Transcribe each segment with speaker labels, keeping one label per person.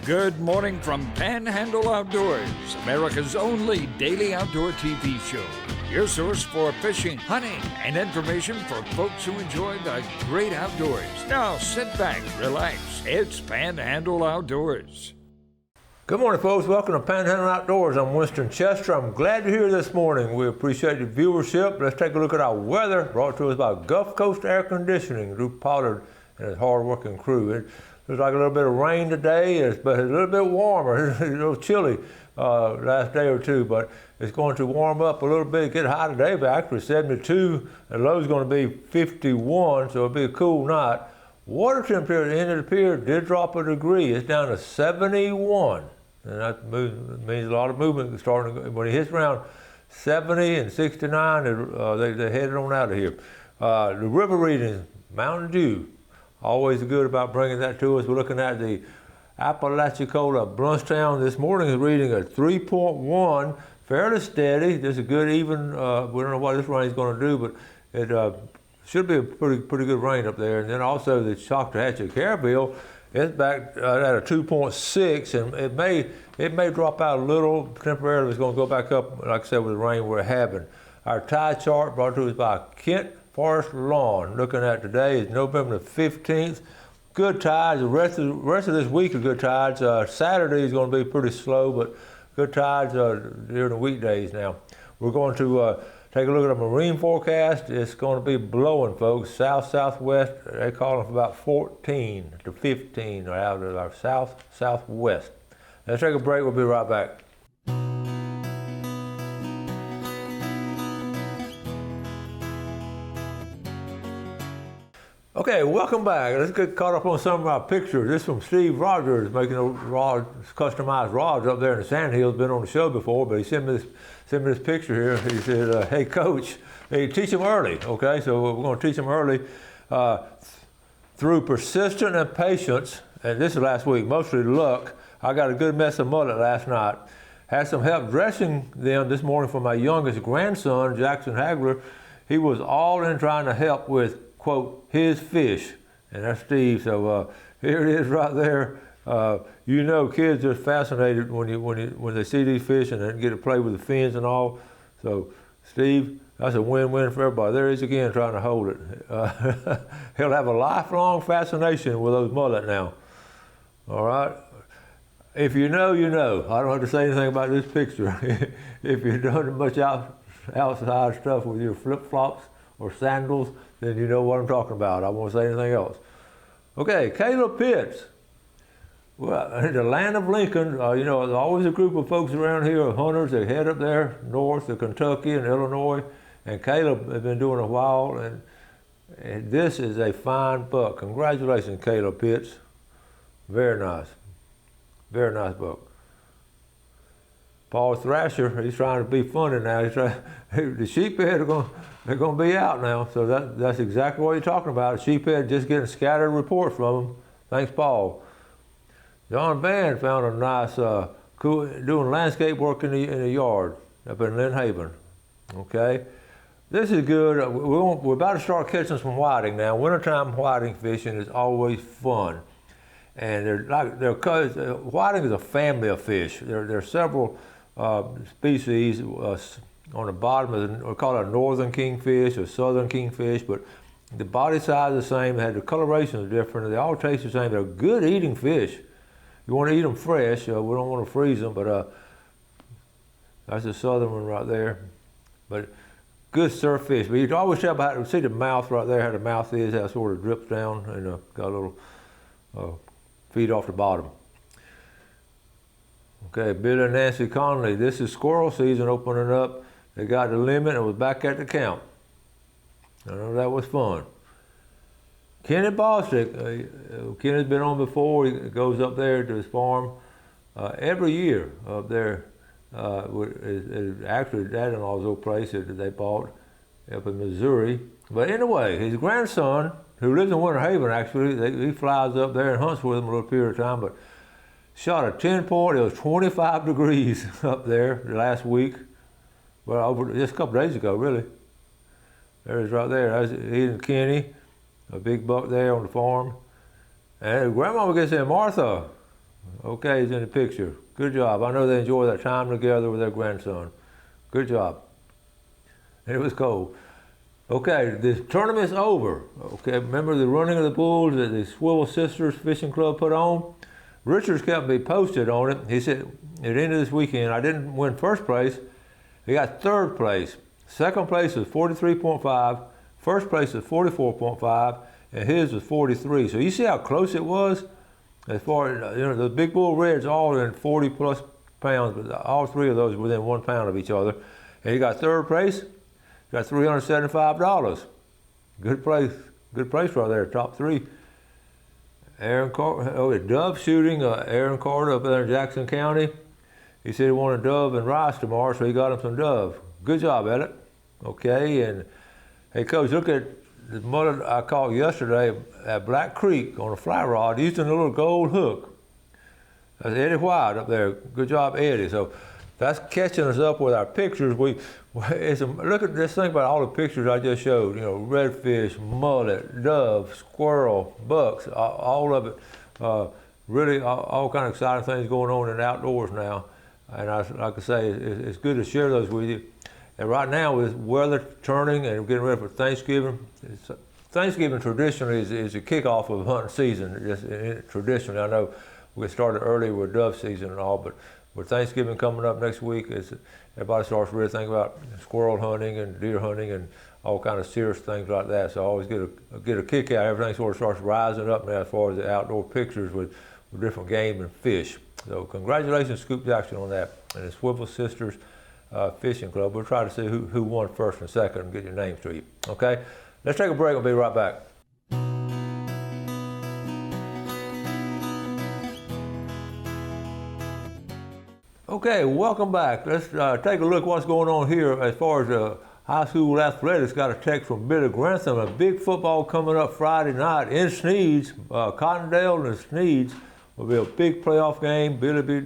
Speaker 1: Good morning from Panhandle Outdoors, America's only daily outdoor TV show. Your source for fishing, hunting, and information for folks who enjoy the great outdoors. Now sit back, relax. It's Panhandle Outdoors.
Speaker 2: Good morning, folks. Welcome to Panhandle Outdoors. I'm Winston Chester. I'm glad you're here this morning. We appreciate your viewership. Let's take a look at our weather, brought to us by Gulf Coast Air Conditioning, Drew Pollard and his hard-working crew. It looks like a little bit of rain today, but it's a little bit warmer. It's a little chilly last day or two, but it's going to warm up a little bit, get high today, but actually 72. The low's going to be 51, so it'll be a cool night. Water temperature at the end of the pier did drop a degree. It's down to 71. And that means a lot of movement starting. When it hits around 70 and 69, they're headed on out of here. The river readings, Mountain Dew, always good about bringing that to us. We're looking at the Apalachicola Brunstown. This morning is reading a 3.1, fairly steady. This is a good even. We don't know what this rain is going to do, but it should be a pretty good rain up there. And then also the Choctawhatchee Carabelle, it's back at a 2.6, and it may drop out a little temporarily. It's going to go back up, like I said, with the rain we're having. Our tide chart brought to us by Kent Forest Lawn. Looking at today is November the 15th. Good tides. The rest of this week are good tides. Saturday is going to be pretty slow, but good tides during the weekdays now. We're going to take a look at a marine forecast. It's going to be blowing, folks. South-southwest. They call them about 14 to 15 out of our south-southwest. Let's take a break. We'll be right back. Okay, welcome back. Let's get caught up on some of our pictures. This is from Steve Rogers, making those rods, customized rods up there in the Sandhills. Been on the show before, but he sent me this picture here. He said, hey, Coach, hey, teach them early, okay? So we're going to teach them early through persistence and patience, and this is last week, mostly luck. I got a good mess of mullet last night. Had some help dressing them this morning for my youngest grandson, Jackson Hagler. He was all in trying to help with, quote, his fish, and that's Steve. So here it is right there. You know, kids are fascinated when they see these fish and they get to play with the fins and all. So Steve, that's a win-win for everybody. There he is again trying to hold it. He'll have a lifelong fascination with those mullet now. All right. If you know, you know. I don't have to say anything about this picture. If you've done much outside stuff with your flip-flops or sandals, then you know what I'm talking about. I won't say anything else. Okay, Caleb Pitts. Well, in the land of Lincoln, you know, there's always a group of folks around here, hunters, that head up there north to Kentucky and Illinois, and Caleb has been doing a while, and this is a fine buck. Congratulations, Caleb Pitts. Very nice. Very nice buck. Paul Thrasher, he's trying to be funny now. The sheephead they're going to be out now, so that's exactly what you're talking about. The sheephead just getting scattered reports from them. Thanks, Paul. John Van found a nice, doing landscape work in the yard up in Lynn Haven. Okay, this is good. We're about to start catching some whiting now. Wintertime whiting fishing is always fun. And whiting is a family of fish. There are several species on the bottom. We call it a northern kingfish or southern kingfish, but the body size is the same. The coloration is different. They all taste the same. They're good eating fish. You want to eat them fresh. We don't want to freeze them, but that's the southern one right there. But good surf fish. But you can always tell by see the mouth right there, how the mouth is, how it sort of drips down, and got a little feed off the bottom. Okay, Billy and Nancy Conley. This is squirrel season opening up. They got the limit and was back at the count. I know that was fun. Kenny Bostic. Kenny's been on before. He goes up there to his farm every year up there. Actually, dad-in-law's old place that they bought up in Missouri. But anyway, his grandson, who lives in Winter Haven, actually, he flies up there and hunts with him a little period of time, but shot a 10-point. It was 25 degrees up there last week. Well, just a couple days ago, really. There's right there. He and Kenny, a big buck there on the farm. And Grandma gets in, Martha, Okay, he's in the picture. Good job. I know they enjoy that time together with their grandson. Good job. And it was cold. Okay, this tournament's over. Okay, remember the running of the bulls that the Swivel Sisters Fishing Club put on? Richards kept me posted on it. He said, at the end of this weekend, I didn't win first place. He got third place. Second place was 43.5. First place was 44.5. And his was 43. So you see how close it was? As far as, the Big Bull Reds all in 40 plus pounds, but all three of those within 1 pound of each other. And he got third place. Got $375. Good place right there, top three. Aaron Carter, dove shooting, Aaron Carter up there in Jackson County. He said he wanted dove and rice tomorrow, so he got him some dove. Good job, Elliot. Okay, and hey, Coach, look at the mother I caught yesterday at Black Creek on a fly rod using a little gold hook. That's Eddie White up there. Good job, Eddie. So that's catching us up with our pictures. Look at this thing about all the pictures I just showed. Redfish, mullet, dove, squirrel, bucks, all of it. Really, all kind of exciting things going on in the outdoors now. And like I say, it's good to share those with you. And right now, with weather turning and getting ready for Thanksgiving, Thanksgiving traditionally is a kickoff of hunting season. Traditionally, I know we started early with dove season and all, but with Thanksgiving coming up next week, everybody starts really thinking about squirrel hunting and deer hunting and all kind of serious things like that. So I always get a kick out. Everything sort of starts rising up now as far as the outdoor pictures with different game and fish. So congratulations, Scoop Jackson, on that. And the Swivel Sisters Fishing Club. We'll try to see who won first and second and get your names to you. Okay? Let's take a break. We'll be right back. Okay, welcome back. Let's take a look at what's going on here as far as high school athletics. Got a text from Billy Grantham. A big football coming up Friday night in Sneeds. Cottondale and Sneeds will be a big playoff game. Billy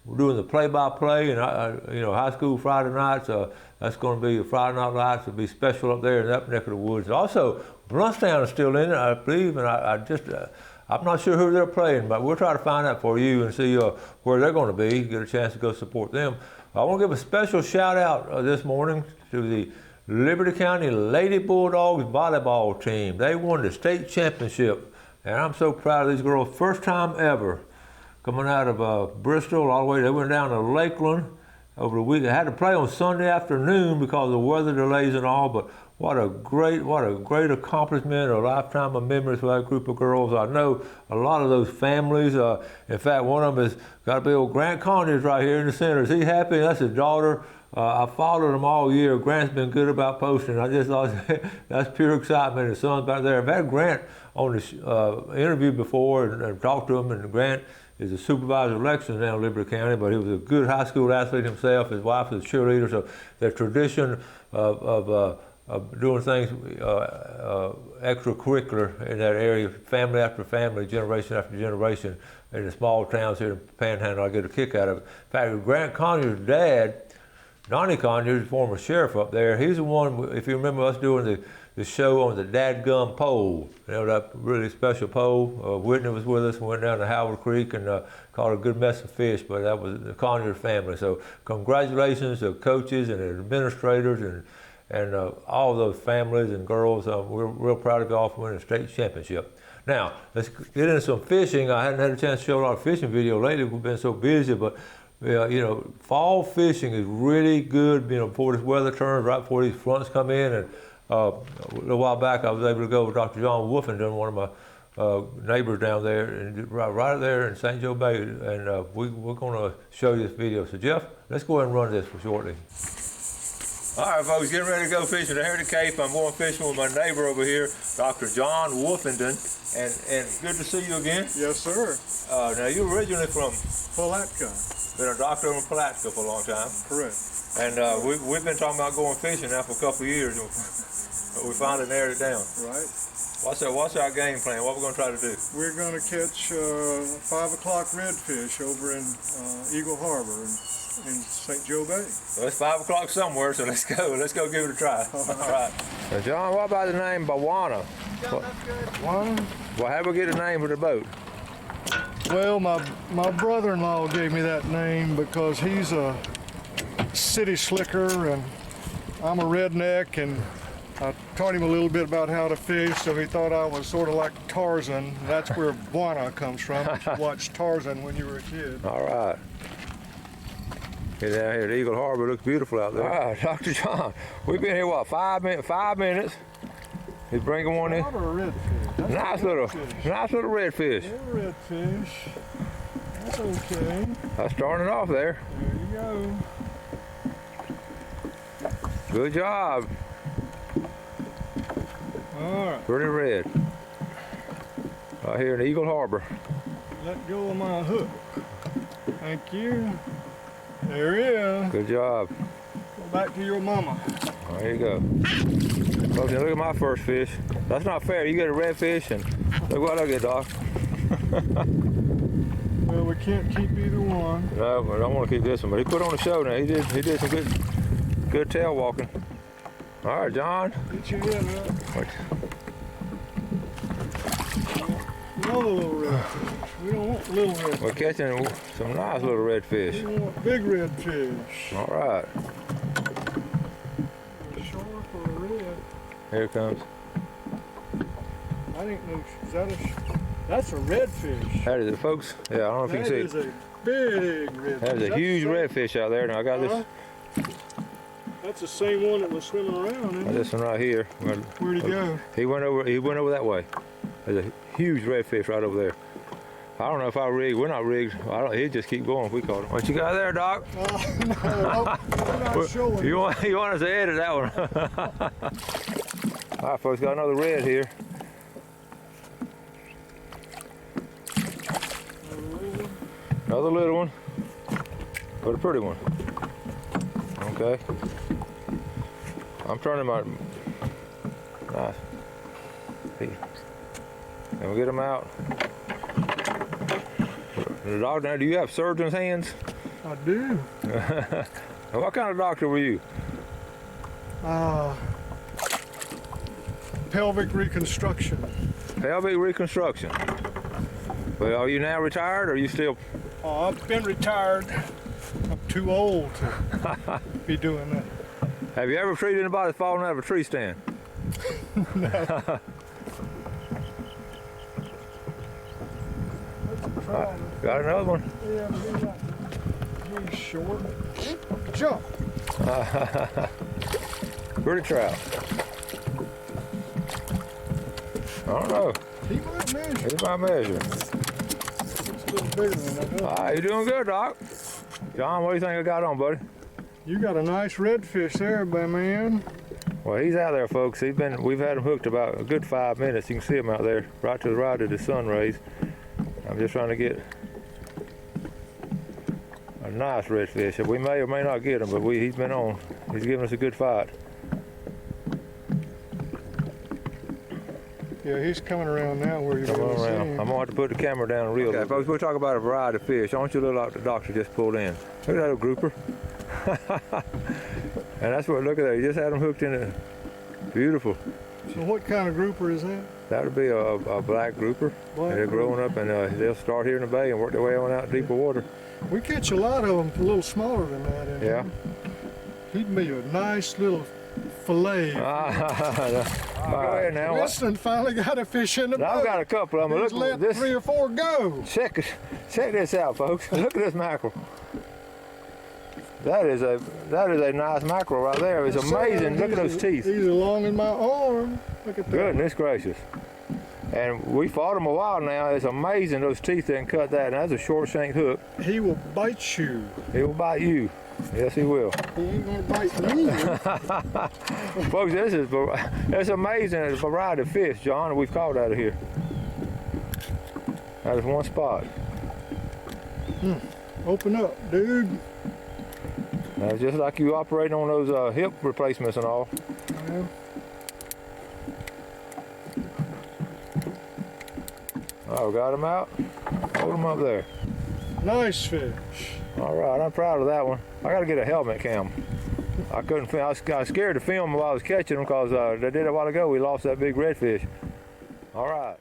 Speaker 2: we're doing the play-by-play, and high school Friday nights. That's going to be a Friday Night Lights. It'll be special up there in that neck of the woods. Also, Bluntstown is still in it, I believe, and I'm not sure who they're playing, but we'll try to find out for you and see where they're going to be. Get a chance to go support them. I want to give a special shout out this morning to the Liberty County Lady Bulldogs volleyball team. They won the state championship, and I'm so proud of these girls. First time ever. Coming out of Bristol all the way, they went down to Lakeland over the week. They had to play on Sunday afternoon because of the weather delays and all, but what a great accomplishment, a lifetime of memories for that group of girls. I know a lot of those families. In fact, one of them has got to be old Grant Conyers right here in the center. Is he happy? That's his daughter. I followed him all year. Grant's been good about posting. I just thought that's pure excitement. His son's back there. I've had Grant on this interview before and talked to him, and Grant is a supervisor of elections now in Liberty County, but he was a good high school athlete himself. His wife is a cheerleader, so the tradition of doing things extracurricular in that area, family after family, generation after generation, in the small towns here in Panhandle, I get a kick out of it. In fact, Grant Conyers' dad, Donnie Conyers, former sheriff up there, he's the one, if you remember us doing the show on the dadgum pole, that really special pole. Whitney was with us and went down to Howard Creek and caught a good mess of fish, but that was the Conyers family. So congratulations to coaches and administrators and all those families and girls. We're real proud of y'all for winning the state championship. Now, let's get into some fishing. I hadn't had a chance to show a lot of fishing video lately. We've been so busy, but fall fishing is really good, before this weather turns, right before these fronts come in. And a little while back, I was able to go with Dr. John Wolfenden, one of my neighbors down there, and right there in St. Joe Bay, and we're going to show you this video. So, Jeff, let's go ahead and run this for shortly. All right, folks, getting ready to go fishing here in the Cape. I'm going fishing with my neighbor over here, Dr. John Wolfenden, and good to see you again.
Speaker 3: Yes, sir.
Speaker 2: Now, you're originally from
Speaker 3: Palatka.
Speaker 2: Been a doctor over in Palatka for a long time.
Speaker 3: Correct.
Speaker 2: And we've been talking about going fishing now for a couple of years. We finally narrowed it down.
Speaker 3: Right.
Speaker 2: What's our game plan? What we're going to try to do?
Speaker 3: We're going to catch 5 o'clock redfish over in Eagle Harbor in St. Joe Bay.
Speaker 2: Well, it's 5 o'clock somewhere, so let's go. Let's go give it a try. All right. So, John, what about the name Bawana?
Speaker 3: Yeah, that's good.
Speaker 2: Bawana? Well, how do we get a name for the boat?
Speaker 3: Well, my brother-in-law gave me that name because he's a city slicker and I'm a redneck, and I taught him a little bit about how to fish, so he thought I was sort of like Tarzan. That's where Buana comes from. You watched Tarzan when you were a kid.
Speaker 2: All right. Get down here at Eagle Harbor. Looks beautiful out there. All right, Dr. John. We've been here, what, 5 minutes? 5 minutes. He's bringing one in.
Speaker 3: What a redfish. That's
Speaker 2: Nice
Speaker 3: a
Speaker 2: little redfish.
Speaker 3: Little redfish. That's okay.
Speaker 2: That's starting it off there.
Speaker 3: There you go.
Speaker 2: Good job.
Speaker 3: All right.
Speaker 2: Pretty red. Right here in Eagle Harbor.
Speaker 3: Let go of my hook. Thank you. There he is.
Speaker 2: Good job.
Speaker 3: Go back to your mama.
Speaker 2: There you go. Folks, look at my first fish. That's not fair. You get a redfish and look what I get, Doc.
Speaker 3: Well, we can't keep either one.
Speaker 2: No, but I don't want to keep this one. But he put on a show now. He did some good tail walking. All right, John.
Speaker 3: Get your head up. Another little redfish. We don't want little redfish.
Speaker 2: We're catching some nice little redfish.
Speaker 3: We want big redfish.
Speaker 2: All right.
Speaker 3: Short or a red.
Speaker 2: Here it comes.
Speaker 3: I didn't know. That's a redfish.
Speaker 2: That is it, folks. Yeah, I don't know if you can see it.
Speaker 3: That is a big redfish.
Speaker 2: That is a huge redfish out there. Now I got this.
Speaker 3: That's the same one that was swimming around, isn't it?
Speaker 2: This one right here.
Speaker 3: Where'd he go?
Speaker 2: He went over that way. There's a huge redfish right over there. I don't know if I rigged. We're not rigged. He'd just keep going if we caught him. What you got there, Doc?
Speaker 3: No, I'm not showing.
Speaker 2: You want us to edit that one? All right, folks, got another red here. Another little one, but a pretty one. Okay. I'm turning my. Nice. And we'll get them out. The dog now, do you have surgeon's hands?
Speaker 3: I do.
Speaker 2: What kind of doctor were you?
Speaker 3: Pelvic reconstruction.
Speaker 2: Pelvic reconstruction. Well, are you now retired or are you still?
Speaker 3: Oh, I've been retired. I'm too old to be doing that.
Speaker 2: Have you ever treated anybody falling out of a tree stand?
Speaker 3: No.
Speaker 2: Got another one.
Speaker 3: Yeah, he's short. Jump.
Speaker 2: Pretty trout. I don't know.
Speaker 3: He might measure.
Speaker 2: Here's my measure.
Speaker 3: It's a little bigger than that.
Speaker 2: All right, you're doing good, Doc. John, what do you think I got on, buddy?
Speaker 3: You got a nice redfish there, man.
Speaker 2: Well, he's out there, folks. We've had him hooked about a good 5 minutes. You can see him out there, right to the right of the sun rays. I'm just trying to get a nice redfish. We may or may not get him, but he's been on. He's giving us a good fight.
Speaker 3: Yeah, he's coming around now where you're going to see him.
Speaker 2: I'm going to have to put the camera down and reel. Okay, folks, we'll talk about a variety of fish. I want you to look like the doctor just pulled in. Look at that little grouper. And that's what, look at that. He just had them hooked in it. Beautiful.
Speaker 3: So what kind of grouper is that?
Speaker 2: That would be a black grouper.
Speaker 3: Black
Speaker 2: They're growing up, and they'll start here in the bay and work their way on out deeper water.
Speaker 3: We catch a lot of them a little smaller than that. In
Speaker 2: Yeah.
Speaker 3: here. He'd be a nice little fillet.
Speaker 2: Go ahead now.
Speaker 3: Winston finally got a fish in the boat.
Speaker 2: I've got a couple of them.
Speaker 3: He's
Speaker 2: Look
Speaker 3: let
Speaker 2: at this.
Speaker 3: 3 or 4 go.
Speaker 2: Check this out, folks. Look at this mackerel. That is a nice mackerel right there. It's amazing. Look at those teeth.
Speaker 3: He's as long as my arm. Look at that.
Speaker 2: Goodness gracious. And we fought him a while now. It's amazing those teeth didn't cut that. And that's a short shank hook.
Speaker 3: He will bite you.
Speaker 2: He will bite you. Yes, he will.
Speaker 3: He ain't gonna bite me.
Speaker 2: Folks, it's amazing the variety of fish, John, that we've caught out of here. That is one spot.
Speaker 3: Open up, dude.
Speaker 2: Now, just like you operating on those hip replacements and all.
Speaker 3: Yeah.
Speaker 2: Oh, got him out. Hold him up there.
Speaker 3: Nice fish.
Speaker 2: All right, I'm proud of that one. I got to get a helmet cam. I couldn't film. I was scared to film while I was catching them because they did a while ago. We lost that big redfish. All right.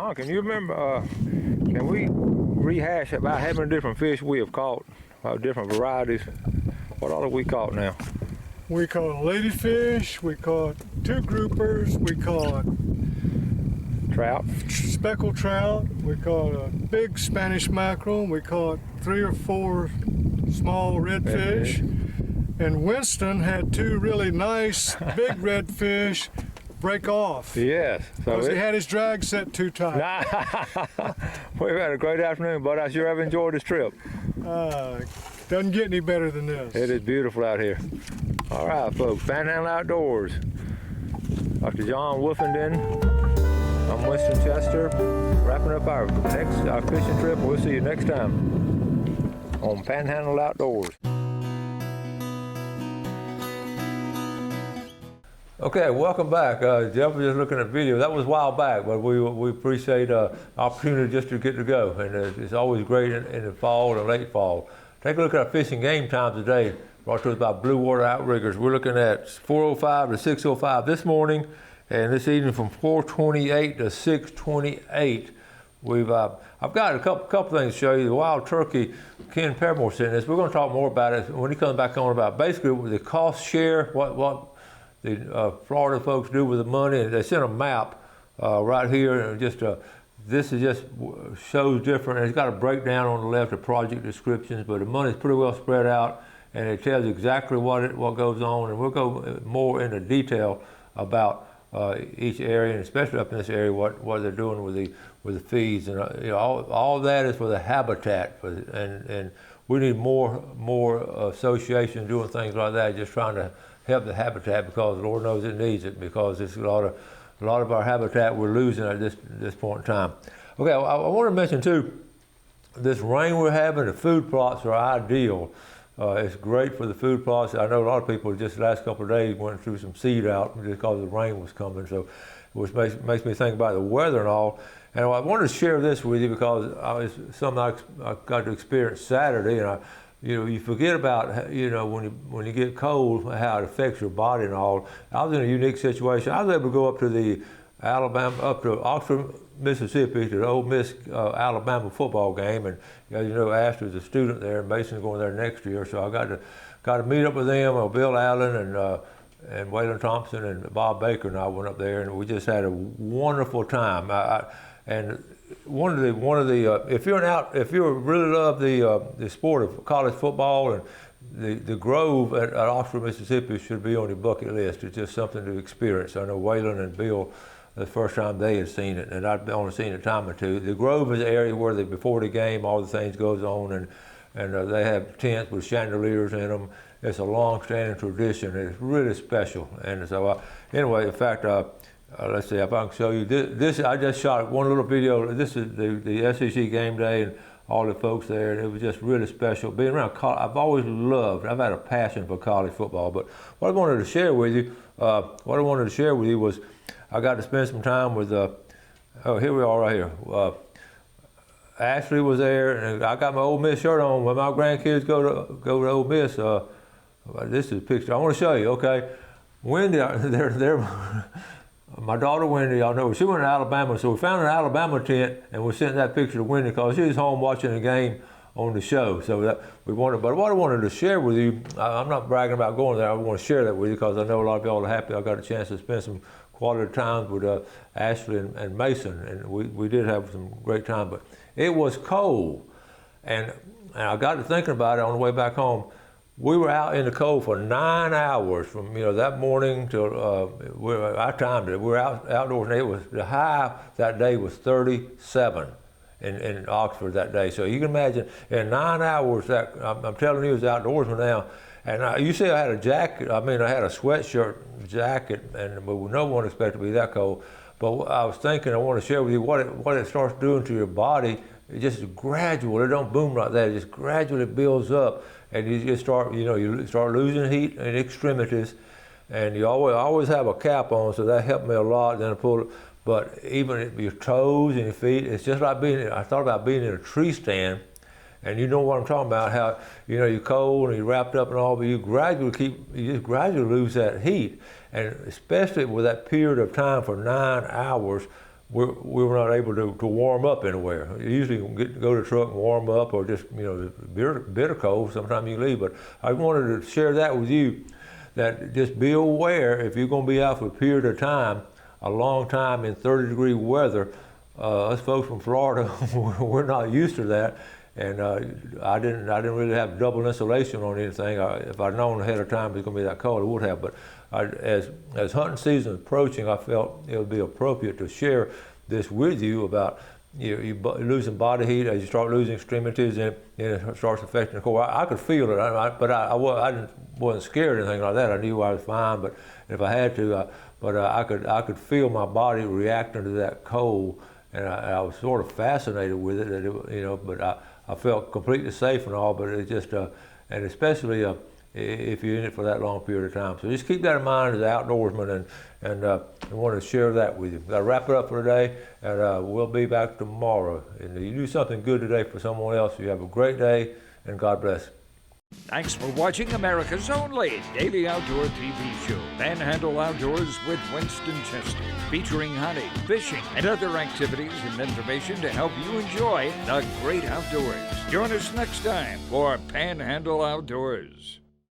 Speaker 2: John, can you remember, can we rehash about how many different fish we have caught, different varieties? What all have we caught now?
Speaker 3: We caught ladyfish, we caught 2 groupers, we caught
Speaker 2: Trout?
Speaker 3: speckled trout, we caught a big Spanish mackerel, we caught 3 or 4 small redfish, and Winston had 2 really nice big redfish break off.
Speaker 2: Yes.
Speaker 3: Because he had his drag set too tight.
Speaker 2: We've had a great afternoon, but I sure have enjoyed this trip.
Speaker 3: Doesn't get any better than this.
Speaker 2: It is beautiful out here. All right, folks, Panhandle Outdoors. Dr. John Wolfenden, I'm Winston Chester, wrapping up our fishing trip. We'll see you next time on Panhandle Outdoors. Okay, welcome back. Jeff was just looking at video. That was a while back, but we appreciate the opportunity just to get to go. And it's always great in the fall and late fall. Take a look at our fishing game times today, brought to us by Blue Water Outriggers. We're looking at 4:05 to 6:05 this morning, and this evening from 4:28 to 6:28. I've got a couple things to show you. The wild turkey, Ken Paramore sent this. We're going to talk more about it when he comes back on about basically the cost share, what the Florida folks do with the money, and they sent a map right here, and this is just shows different. And it's got a breakdown on the left of project descriptions, but the money's pretty well spread out, and it tells exactly what goes on. And we'll go more into detail about each area, and especially up in this area, what they're doing with the fees, and all that is for the habitat, and we need more associations doing things like that, just trying to help the habitat, because Lord knows it needs it, because it's a lot of our habitat we're losing at this point in time. Okay, I want to mention too, this rain we're having, the food plots are ideal. It's great for the food plots. I know a lot of people just the last couple of days went through some seed out just because the rain was coming, so which makes me think about the weather and all. And I wanted to share this with you because it's something I got to experience Saturday, and you forget about, when you get cold, how it affects your body and all. I was in a unique situation. I was able to go up to up to Oxford, Mississippi, to the Ole Miss Alabama football game, and as you know, Astor's a student there, and Mason's going there next year, so I got to meet up with them. Bill Allen and Waylon Thompson and Bob Baker and I went up there, and we just had a wonderful time. And one of the if you really love the sport of college football, and the Grove at Oxford, Mississippi should be on your bucket list. It's just something to experience. I know Waylon and Bill, the first time they had seen it, and I'd only seen it a time or two. The Grove is the area where before the game, all the things goes on, and they have tents with chandeliers in them. It's a long-standing tradition. It's really special. And so anyway, in fact, let's see if I can show you this. I just shot one little video. This is the SEC game day and all the folks there, and it was just really special. Being around college, I've had a passion for college football, but what I wanted to share with you was I got to spend some time with, here we are right here. Ashley was there, and I got my Ole Miss shirt on. When my grandkids go to Ole Miss, this is a picture I want to show you, okay? Wendy, my daughter Wendy, y'all know, she went to Alabama, so we found an Alabama tent, and we sent that picture to Wendy because she was home watching the game on the show. So but what I wanted to share with you, I'm not bragging about going there, I want to share that with you because I know a lot of y'all are happy I got a chance to spend some quality time with Ashley and Mason, and we did have some great time, but it was cold, and I got to thinking about it on the way back home. We were out in the cold for 9 hours from that morning till I timed it. We were outdoors, and the high that day was 37 in Oxford that day. So you can imagine in 9 hours that I'm telling you, it was outdoorsman now. And you see, I had a jacket. I had a sweatshirt jacket, but no one expected to be that cold. But I was thinking, I want to share with you what it starts doing to your body. It just gradual. It don't boom like that. It just gradually builds up. And you just start, you start losing heat in extremities, and you always have a cap on, so that helped me a lot. Then I pulled it, but even your toes and your feet, it's just like I thought about being in a tree stand, and you know what I'm talking about, how, you're cold and you're wrapped up and all, but you just gradually lose that heat, and especially with that period of time for 9 hours, we were not able to warm up anywhere. You usually go to the truck and warm up, or just, you know, bitter cold. Sometimes you leave. But I wanted to share that with you, that just be aware if you're going to be out for a period of time, a long time in 30-degree weather. Us folks from Florida, we're not used to that. And I didn't really have double insulation on anything. If I'd known ahead of time it was going to be that cold, I would have. But as hunting season is approaching, I felt it would be appropriate to share this with you about you losing body heat as you start losing extremities, and it starts affecting the core. I could feel it, but I wasn't scared or anything like that. I knew I was fine, but if I had to, I could feel my body reacting to that cold, and I was sort of fascinated with it. You know, but I felt completely safe and all, but it just, and especially if you're in it for that long period of time. So just keep that in mind as an outdoorsman, and I wanted to share that with you. Got to wrap it up for today, and we'll be back tomorrow. And you do something good today for someone else. You have a great day, and God bless.
Speaker 1: Thanks for watching America's only daily outdoor TV show, Panhandle Outdoors with Winston Chester, featuring hunting, fishing, and other activities and information to help you enjoy the great outdoors. Join us next time for Panhandle Outdoors.